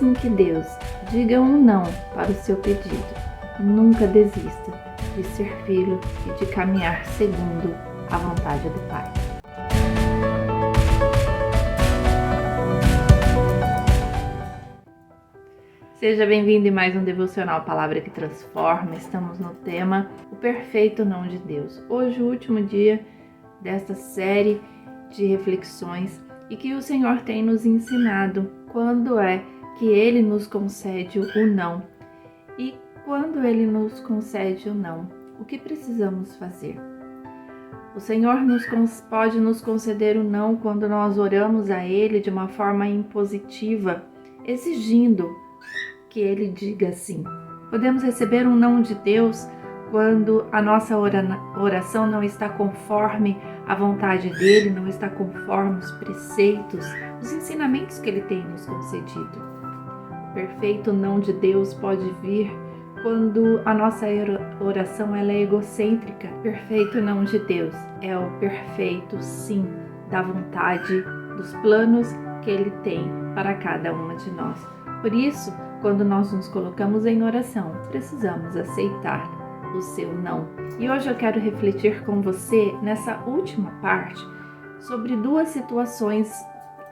mesmo que Deus diga um não para o seu pedido, nunca desista de ser filho e de caminhar segundo a vontade do Pai. Seja bem-vindo em mais um Devocional Palavra que Transforma. Estamos no tema O Perfeito Não de Deus. Hoje, o último dia desta série de reflexões e que o Senhor tem nos ensinado quando é que Ele nos concede o não. E quando Ele nos concede o não, o que precisamos fazer? O Senhor pode nos conceder o não quando nós oramos a Ele de uma forma impositiva, exigindo que Ele diga sim. Podemos receber um não de Deus quando a nossa oração não está conforme a vontade dEle, não está conforme os preceitos, os ensinamentos que Ele tem nos concedido. O perfeito não de Deus pode vir quando a nossa oração ela é egocêntrica. O perfeito não de Deus é o perfeito sim da vontade, dos planos que Ele tem para cada uma de nós. Por isso, quando nós nos colocamos em oração, precisamos aceitar o seu não. E hoje eu quero refletir com você, nessa última parte, sobre duas situações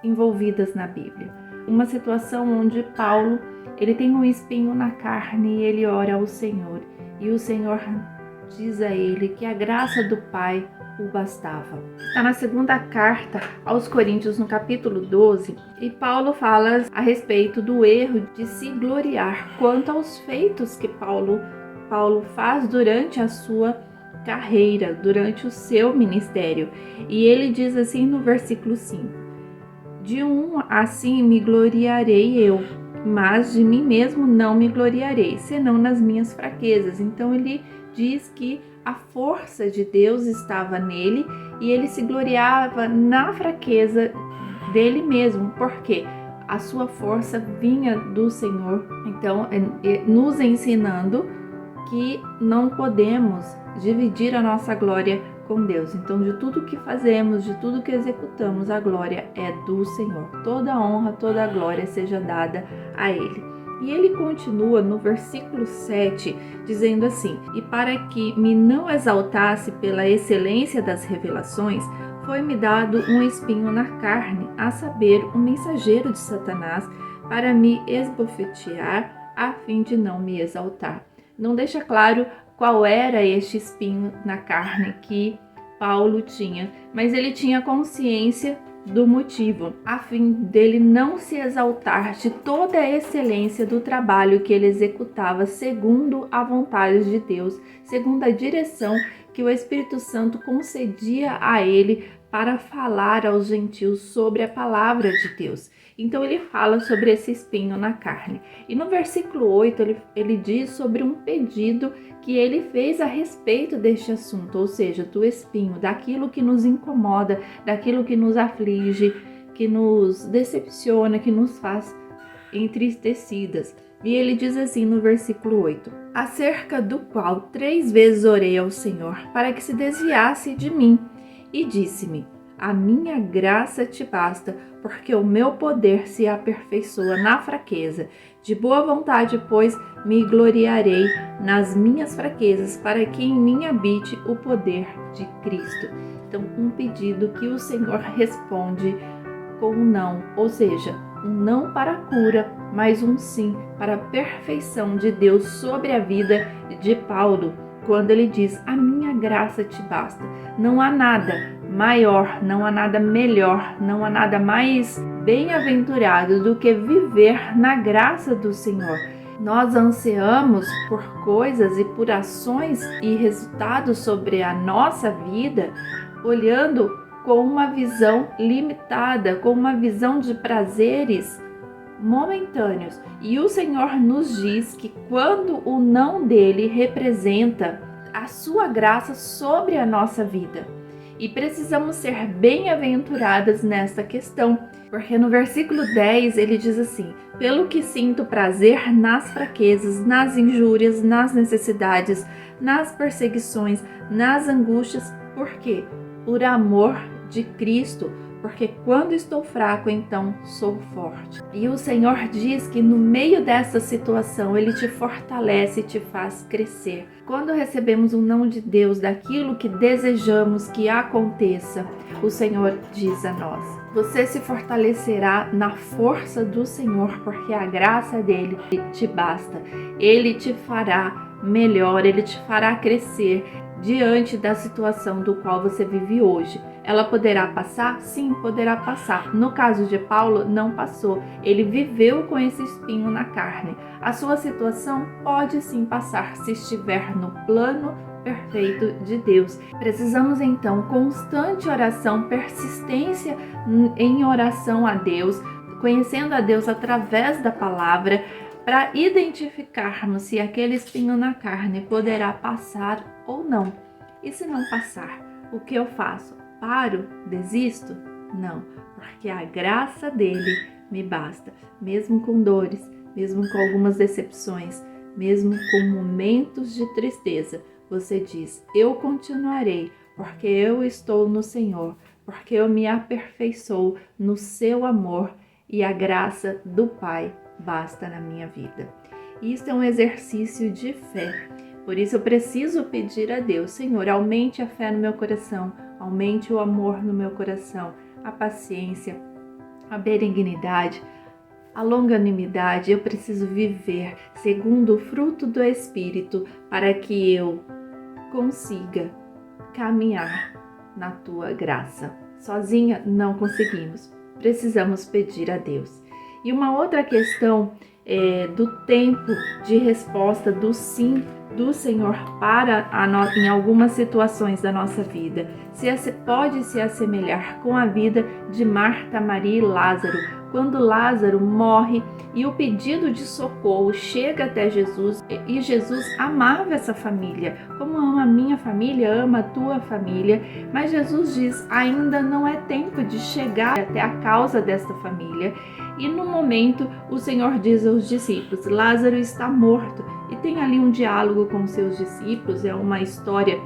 envolvidas na Bíblia. Uma situação onde Paulo, ele tem um espinho na carne e ele ora ao Senhor. E o Senhor diz a ele que a graça do Pai o bastava. Está na segunda carta aos Coríntios, no capítulo 12, e Paulo fala a respeito do erro de se gloriar quanto aos feitos que Paulo faz durante a sua carreira, durante o seu ministério. E ele diz assim no versículo 5: de assim me gloriarei eu, mas de mim mesmo não me gloriarei, senão nas minhas fraquezas. Então ele diz que a força de Deus estava nele e ele se gloriava na fraqueza dele mesmo, porque a sua força vinha do Senhor. Então, nos ensinando que não podemos dividir a nossa glória com Deus. Então, de tudo que fazemos, de tudo que executamos, a glória é do Senhor. Toda a honra, toda a glória seja dada a Ele. E ele continua no versículo 7, dizendo assim: e para que me não exaltasse pela excelência das revelações, foi-me dado um espinho na carne, a saber, um mensageiro de Satanás, para me esbofetear, a fim de não me exaltar. Não deixa claro qual era este espinho na carne que Paulo tinha, mas ele tinha consciência do motivo, a fim dele não se exaltar de toda a excelência do trabalho que ele executava segundo a vontade de Deus, segundo a direção que o Espírito Santo concedia a ele para falar aos gentios sobre a palavra de Deus. Então ele fala sobre esse espinho na carne. E no versículo 8 ele diz sobre um pedido que ele fez a respeito deste assunto, ou seja, do espinho, daquilo que nos incomoda, daquilo que nos aflige, que nos decepciona, que nos faz entristecidas. E ele diz assim no versículo 8: acerca do qual 3 vezes orei ao Senhor para que se desviasse de mim, e disse-me: a minha graça te basta, porque o meu poder se aperfeiçoa na fraqueza. De boa vontade, pois, me gloriarei nas minhas fraquezas, para que em mim habite o poder de Cristo. Então, um pedido que o Senhor responde com um não, ou seja, um não para a cura, mas um sim para a perfeição de Deus sobre a vida de Paulo, quando ele diz: a minha graça te basta. Não há nada maior, não há nada melhor, não há nada mais bem-aventurado do que viver na graça do Senhor. Nós ansiamos por coisas e por ações e resultados sobre a nossa vida, olhando com uma visão limitada, com uma visão de prazeres momentâneos. E o Senhor nos diz que quando o não dele representa a sua graça sobre a nossa vida. E precisamos ser bem-aventuradas nessa questão, porque no versículo 10 ele diz assim: pelo que sinto prazer nas fraquezas, nas injúrias, nas necessidades, nas perseguições, nas angústias. Por quê? Por amor de Cristo, porque quando estou fraco, então sou forte. E o Senhor diz que no meio dessa situação, Ele te fortalece e te faz crescer. Quando recebemos um não de Deus daquilo que desejamos que aconteça, o Senhor diz a nós: você se fortalecerá na força do Senhor, porque a graça dele te basta. Ele te fará melhor, Ele te fará crescer diante da situação do qual você vive hoje. Ela poderá passar? Sim, poderá passar. No caso de Paulo, não passou. Ele viveu com esse espinho na carne. A sua situação pode sim passar se estiver no plano perfeito de Deus. Precisamos então constante oração, persistência em oração a Deus, conhecendo a Deus através da palavra, para identificarmos se aquele espinho na carne poderá passar ou não. E se não passar, o que eu faço? Paro? Desisto? Não, porque a graça dele me basta, mesmo com dores, mesmo com algumas decepções, mesmo com momentos de tristeza. Você diz: eu continuarei, porque eu estou no Senhor, porque eu me aperfeiçoo no seu amor e a graça do Pai basta na minha vida. Isso é um exercício de fé. Por isso eu preciso pedir a Deus: Senhor, aumente a fé no meu coração, aumente o amor no meu coração, a paciência, a benignidade, a longanimidade. Eu preciso viver segundo o fruto do Espírito para que eu consiga caminhar na tua graça. Sozinha não conseguimos, precisamos pedir a Deus. E uma outra questão do tempo de resposta do sim do Senhor para em algumas situações da nossa vida. Pode se assemelhar com a vida de Marta, Maria e Lázaro, quando Lázaro morre e o pedido de socorro chega até Jesus, e Jesus amava essa família, como ama a minha família, ama a tua família, mas Jesus diz: ainda não é tempo de chegar até a causa desta família. E no momento o Senhor diz aos discípulos: Lázaro está morto. E tem ali um diálogo com os seus discípulos, é uma história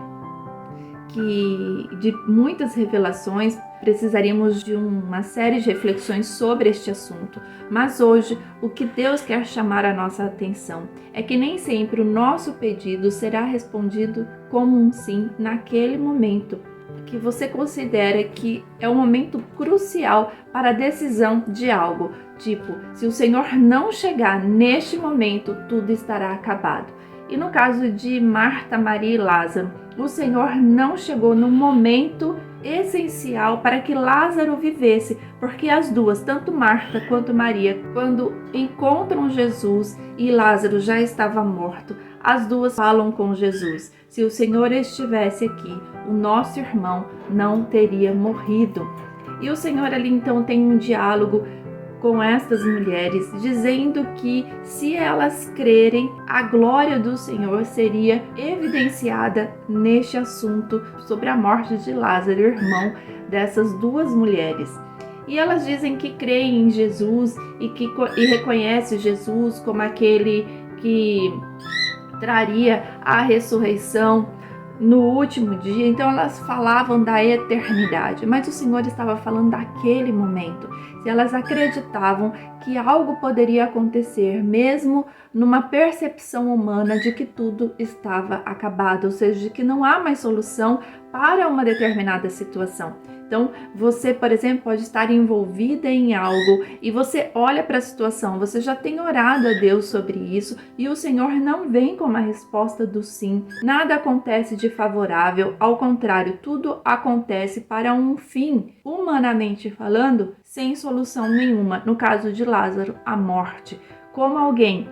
de muitas revelações. Precisaríamos de uma série de reflexões sobre este assunto. Mas hoje, o que Deus quer chamar a nossa atenção é que nem sempre o nosso pedido será respondido como um sim naquele momento que você considera que é um momento crucial para a decisão de algo. Tipo, se o Senhor não chegar neste momento, tudo estará acabado. E no caso de Marta, Maria e Lázaro, o Senhor não chegou no momento essencial para que Lázaro vivesse, porque as duas, tanto Marta quanto Maria, quando encontram Jesus e Lázaro já estava morto, as duas falam com Jesus: se o Senhor estivesse aqui, o nosso irmão não teria morrido. E o Senhor ali então tem um diálogo com estas mulheres, dizendo que se elas crerem, a glória do Senhor seria evidenciada neste assunto sobre a morte de Lázaro, irmão dessas duas mulheres. E elas dizem que creem em Jesus e reconhecem Jesus como aquele que traria a ressurreição no último dia. Então elas falavam da eternidade, mas o Senhor estava falando daquele momento. Se elas acreditavam que algo poderia acontecer, mesmo numa percepção humana de que tudo estava acabado, ou seja, de que não há mais solução para uma determinada situação. Então, você, por exemplo, pode estar envolvida em algo e você olha para a situação, você já tem orado a Deus sobre isso e o Senhor não vem com uma resposta do sim. Nada acontece de favorável, ao contrário, tudo acontece para um fim, humanamente falando, sem solução nenhuma. No caso de Lázaro, a morte. Como alguém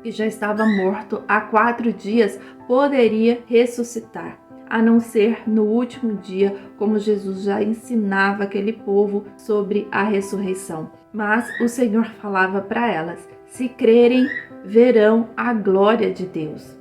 que já estava morto há 4 dias poderia ressuscitar, a não ser no último dia, como Jesus já ensinava aquele povo sobre a ressurreição. Mas o Senhor falava para elas: se crerem, verão a glória de Deus.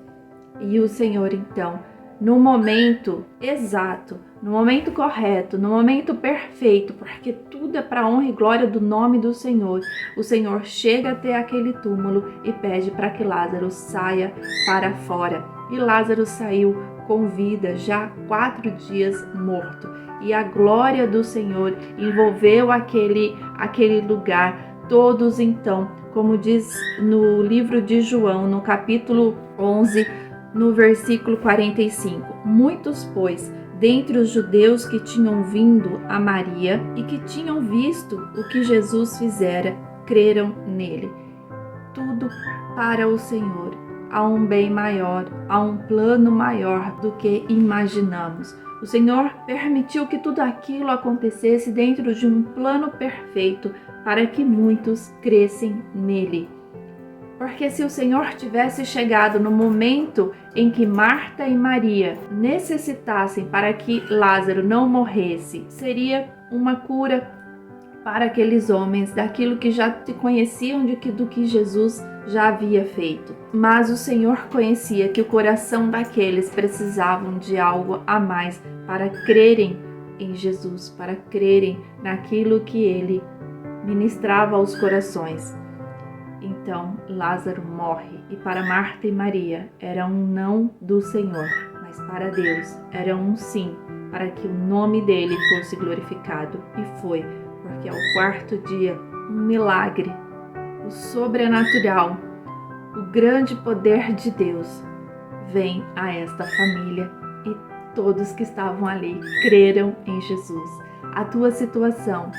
E o Senhor então, no momento exato, no momento correto, no momento perfeito, porque tudo é para a honra e glória do nome do Senhor, o Senhor chega até aquele túmulo e pede para que Lázaro saia para fora. E Lázaro saiu com vida, já 4 dias morto. e a glória do Senhor envolveu aquele lugar. Todos então, como diz no livro de João, no capítulo 11, no versículo 45, muitos, pois, dentre os judeus que tinham vindo a Maria e que tinham visto o que Jesus fizera, creram nele. Tudo para o Senhor. Há um bem maior, há um plano maior do que imaginamos. O Senhor permitiu que tudo aquilo acontecesse dentro de um plano perfeito para que muitos crescem nele. Porque se o Senhor tivesse chegado no momento em que Marta e Maria necessitassem para que Lázaro não morresse, seria uma cura para aqueles homens daquilo que já te conheciam do que Jesus já havia feito. Mas o Senhor conhecia que o coração daqueles precisavam de algo a mais para crerem em Jesus, para crerem naquilo que ele ministrava aos corações. Então Lázaro morre, e para Marta e Maria era um não do Senhor, mas para Deus era um sim, para que o nome dele fosse glorificado. E foi, porque ao quarto dia, um milagre, o sobrenatural, o grande poder de Deus vem a esta família, e todos que estavam ali creram em Jesus. A tua situação,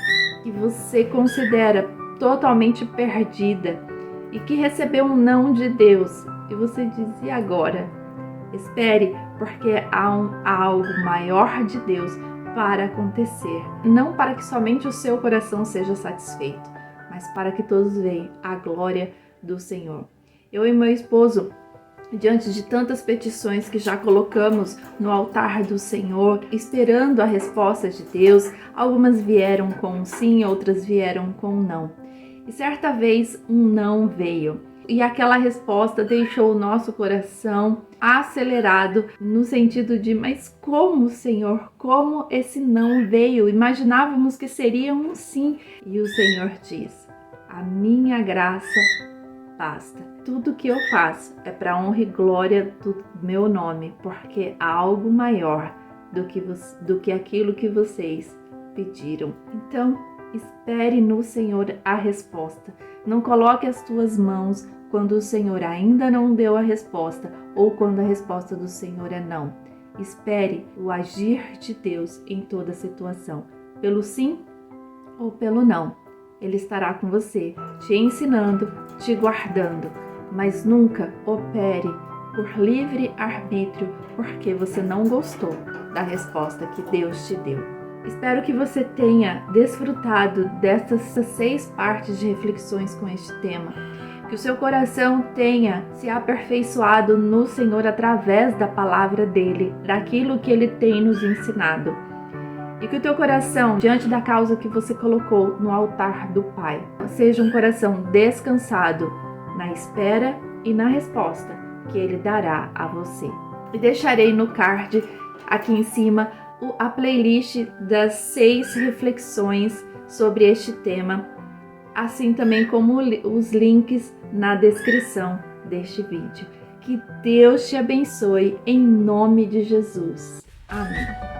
que você considera totalmente perdida e que recebeu um não de Deus, e você diz: e agora? Espere, porque há algo maior de Deus para acontecer. Não para que somente o seu coração seja satisfeito, mas para que todos vejam a glória do Senhor. Eu e meu esposo, diante de tantas petições que já colocamos no altar do Senhor, esperando a resposta de Deus, algumas vieram com um sim, outras vieram com um não. E certa vez um não veio. E aquela resposta deixou o nosso coração acelerado no sentido de: mas como, Senhor? Como esse não veio? Imaginávamos que seria um sim. E o Senhor diz: a minha graça basta. Tudo que eu faço é para a honra e glória do meu nome, porque há algo maior do que aquilo que vocês pediram. Então, espere no Senhor a resposta. Não coloque as tuas mãos quando o Senhor ainda não deu a resposta ou quando a resposta do Senhor é não. Espere o agir de Deus em toda situação, pelo sim ou pelo não. Ele estará com você, te ensinando, te guardando, mas nunca opere por livre arbítrio porque você não gostou da resposta que Deus te deu. Espero que você tenha desfrutado dessas 6 partes de reflexões com este tema. Que o seu coração tenha se aperfeiçoado no Senhor através da palavra dele, daquilo que ele tem nos ensinado. E que o teu coração, diante da causa que você colocou no altar do Pai, seja um coração descansado na espera e na resposta que ele dará a você. E deixarei no card aqui em cima a playlist das 6 reflexões sobre este tema, assim também como os links na descrição deste vídeo. Que Deus te abençoe em nome de Jesus. Amém.